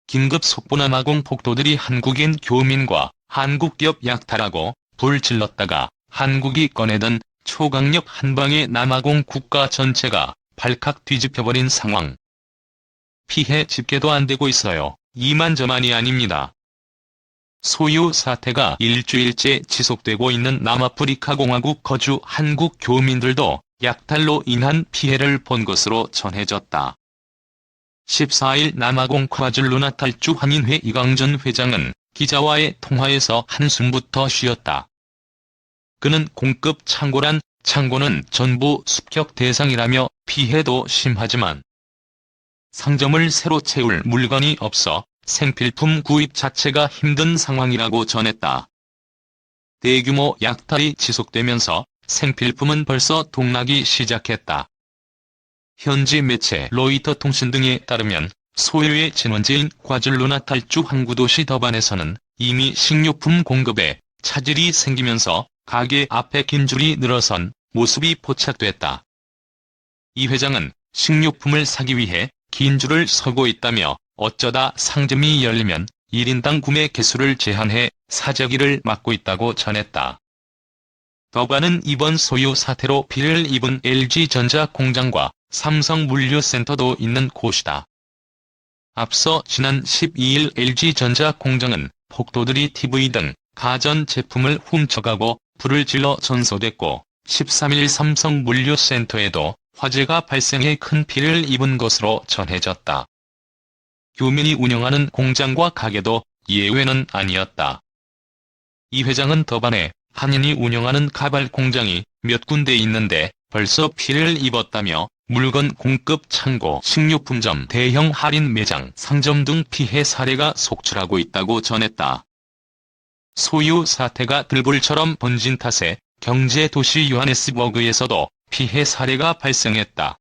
긴급 속보 남아공 폭도들이 한국인 교민과 한국 기업 약탈하고 불 질렀다가 한국이 꺼내던 초강력 한방에 남아공 국가 전체가 발칵 뒤집혀버린 상황. 피해 집계도 안 되고 있어요. 이만저만이 아닙니다. 소유 사태가 일주일째 지속되고 있는 남아프리카 공화국 거주 한국 교민들도 약탈로 인한 피해를 본 것으로 전해졌다. 14일 남아공 과줄루나탈주 한인회 이광전 회장은 기자와의 통화에서 한숨부터 쉬었다. 그는 공급 창고란 창고는 전부 습격 대상이라며 피해도 심하지만 상점을 새로 채울 물건이 없어 생필품 구입 자체가 힘든 상황이라고 전했다. 대규모 약탈이 지속되면서 생필품은 벌써 동락이 시작했다. 현지 매체 로이터 통신 등에 따르면 소유의 진원지인 과줄루나탈주 항구도시 더반에서는 이미 식료품 공급에 차질이 생기면서 가게 앞에 긴 줄이 늘어선 모습이 포착됐다. 이 회장은 식료품을 사기 위해 긴 줄을 서고 있다며 어쩌다 상점이 열리면 1인당 구매 개수를 제한해 사재기를 막고 있다고 전했다. 더반은 이번 소유 사태로 피해를 입은 LG전자 공장과 삼성물류센터도 있는 곳이다. 앞서 지난 12일 LG전자 공장은 폭도들이 TV 등 가전제품을 훔쳐가고 불을 질러 전소됐고 13일 삼성물류센터에도 화재가 발생해 큰 피해를 입은 것으로 전해졌다. 교민이 운영하는 공장과 가게도 예외는 아니었다. 이 회장은 더반에 한인이 운영하는 가발 공장이 몇 군데 있는데 벌써 피해를 입었다며 물건 공급 창고, 식료품점, 대형 할인 매장, 상점 등 피해 사례가 속출하고 있다고 전했다. 소유 사태가 들불처럼 번진 탓에 경제도시 요하네스버그에서도 피해 사례가 발생했다.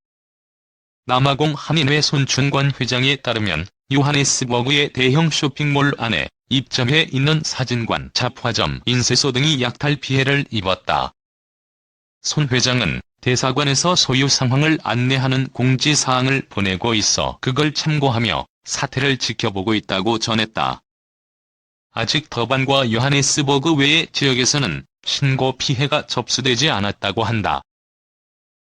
남아공 한인회 손춘관 회장에 따르면 요하네스버그의 대형 쇼핑몰 안에 입점해 있는 사진관, 잡화점, 인쇄소 등이 약탈 피해를 입었다. 손 회장은 대사관에서 소유 상황을 안내하는 공지사항을 보내고 있어 그걸 참고하며 사태를 지켜보고 있다고 전했다. 아직 더반과 요하네스버그 외의 지역에서는 신고 피해가 접수되지 않았다고 한다.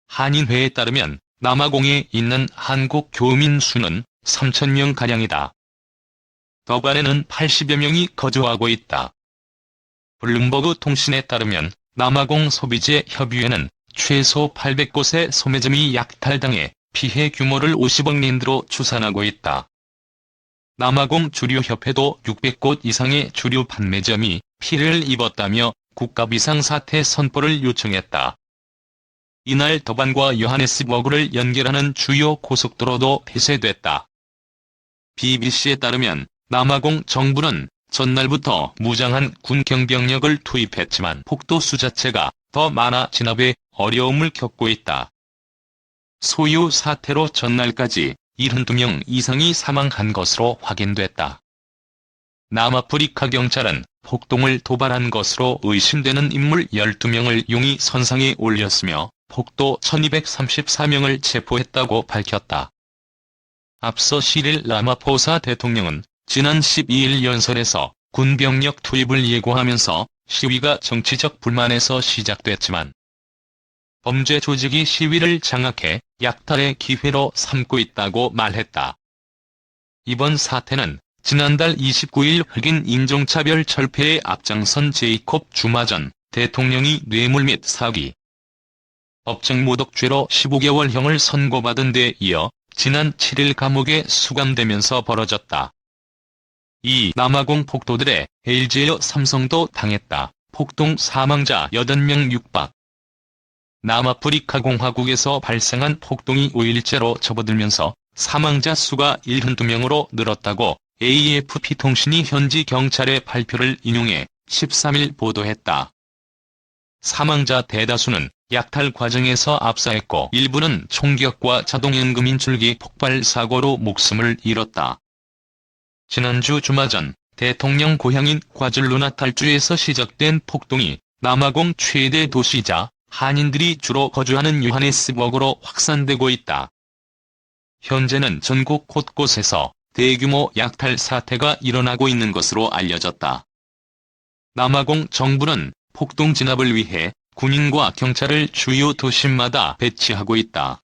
한인회에 따르면 남아공에 있는 한국 교민 수는 3,000명가량이다. 더반에는 80여 명이 거주하고 있다. 블룸버그 통신에 따르면 남아공 소비재 협의회는 최소 800곳의 소매점이 약탈당해 피해 규모를 50억 린드로 추산하고 있다. 남아공 주류협회도 600곳 이상의 주류 판매점이 피해를 입었다며 국가 비상사태 선포를 요청했다. 이날 더반과 요하네스버그를 연결하는 주요 고속도로도 폐쇄됐다. BBC에 따르면 남아공 정부는 전날부터 무장한 군 경병력을 투입했지만 폭도 수 자체가 더 많아 진압에 어려움을 겪고 있다. 소유 사태로 전날까지 72명 이상이 사망한 것으로 확인됐다. 남아프리카 경찰은 폭동을 도발한 것으로 의심되는 인물 12명을 용의 선상에 올렸으며 폭도 1234명을 체포했다고 밝혔다. 앞서 시릴 라마포사 대통령은 지난 12일 연설에서 군병력 투입을 예고하면서 시위가 정치적 불만에서 시작됐지만 범죄 조직이 시위를 장악해 약탈의 기회로 삼고 있다고 말했다. 이번 사태는 지난달 29일 흑인 인종차별 철폐에 앞장선 제이콥 주마 전 대통령이 뇌물 및 사기, 업적모독죄로 15개월형을 선고받은 데 이어 지난 7일 감옥에 수감되면서 벌어졌다. 이 남아공 폭도들의 LG에어 삼성도 당했다. 폭동 사망자 80명 육박. 남아프리카 공화국에서 발생한 폭동이 5일째로 접어들면서 사망자 수가 72명으로 늘었다고 AFP 통신이 현지 경찰의 발표를 인용해 13일 보도했다. 사망자 대다수는 약탈 과정에서 압사했고 일부는 총격과 자동연금 인출기 폭발 사고로 목숨을 잃었다. 지난주 주말 전 대통령 고향인 과줄루나탈주에서 시작된 폭동이 남아공 최대 도시이자 한인들이 주로 거주하는 요하네스버그로 확산되고 있다. 현재는 전국 곳곳에서 대규모 약탈 사태가 일어나고 있는 것으로 알려졌다. 남아공 정부는 폭동 진압을 위해 군인과 경찰을 주요 도심마다 배치하고 있다.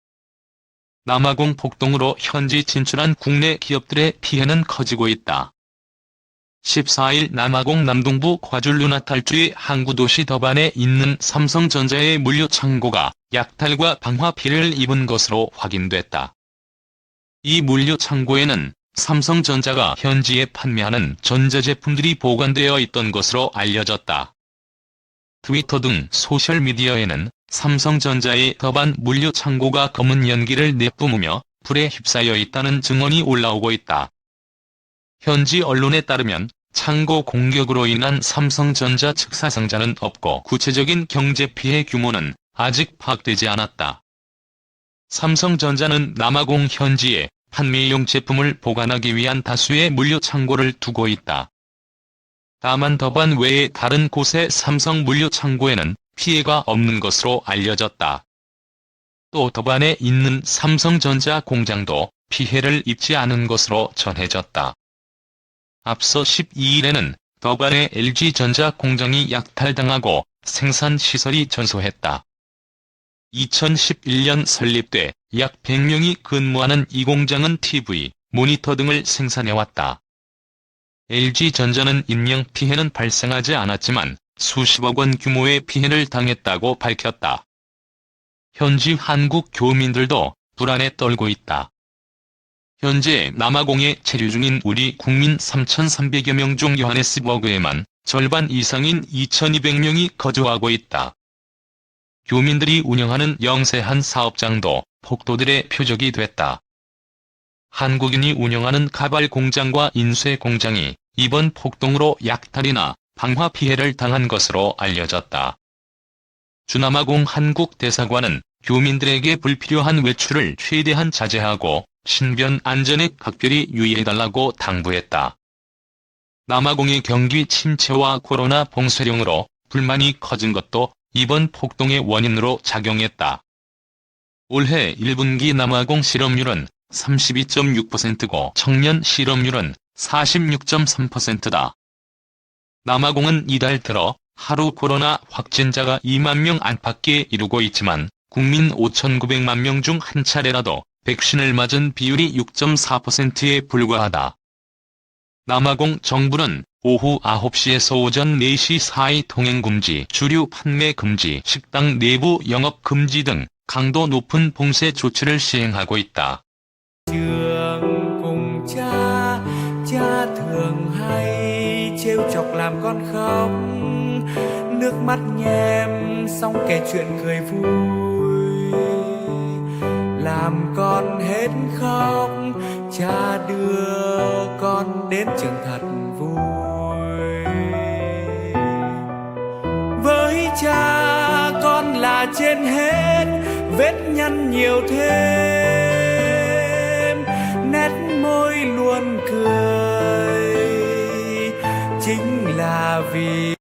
남아공 폭동으로 현지 진출한 국내 기업들의 피해는 커지고 있다. 14일 남아공 남동부 과줄루나탈주의 항구 도시 더반에 있는 삼성전자의 물류 창고가 약탈과 방화 피해를 입은 것으로 확인됐다. 이 물류 창고에는 삼성전자가 현지에 판매하는 전자제품들이 보관되어 있던 것으로 알려졌다. 트위터 등 소셜미디어에는 삼성전자의 더반 물류 창고가 검은 연기를 내뿜으며 불에 휩싸여 있다는 증언이 올라오고 있다. 현지 언론에 따르면 창고 공격으로 인한 삼성전자 측 사상자는 없고 구체적인 경제 피해 규모는 아직 파악되지 않았다. 삼성전자는 남아공 현지에 판매용 제품을 보관하기 위한 다수의 물류 창고를 두고 있다. 다만 더반 외의 다른 곳의 삼성 물류 창고에는 피해가 없는 것으로 알려졌다. 또 더반에 있는 삼성전자 공장도 피해를 입지 않은 것으로 전해졌다. 앞서 12일에는 더반의 LG전자 공장이 약탈당하고 생산시설이 전소했다. 2011년 설립돼 약 100명이 근무하는 이 공장은 TV, 모니터 등을 생산해왔다. LG전자는 인명피해는 발생하지 않았지만 수십억 원 규모의 피해를 당했다고 밝혔다. 현지 한국 교민들도 불안에 떨고 있다. 현재 남아공에 체류 중인 우리 국민 3,300여 명 중 요하네스버그에만 절반 이상인 2,200명이 거주하고 있다. 교민들이 운영하는 영세한 사업장도 폭도들의 표적이 됐다. 한국인이 운영하는 가발 공장과 인쇄 공장이 이번 폭동으로 약탈이나 방화 피해를 당한 것으로 알려졌다. 주남아공 한국대사관은 교민들에게 불필요한 외출을 최대한 자제하고 신변 안전에 각별히 유의해달라고 당부했다. 남아공의 경기 침체와 코로나 봉쇄령으로 불만이 커진 것도 이번 폭동의 원인으로 작용했다. 올해 1분기 남아공 실업률은 32.6%고 청년 실업률은 46.3%다. 남아공은 이달 들어 하루 코로나 확진자가 2만 명 안팎에 이르고 있지만 국민 5,900만 명 중 한 차례라도 백신을 맞은 비율이 6.4%에 불과하다. 남아공 정부는 오후 9시에서 오전 4시 사이 통행금지, 주류 판매 금지, 식당 내부 영업 금지 등 강도 높은 봉쇄 조치를 시행하고 있다. Trường cùng cha, cha thường hay trêu chọc làm con khóc, nước mắt nhem xong kể chuyện cười vui, làm con hết khóc, cha đưa con đến trường thật vui. Với cha con là trên hết, vết nhăn nhiều thêm, nét môi luôn cười, chính là vì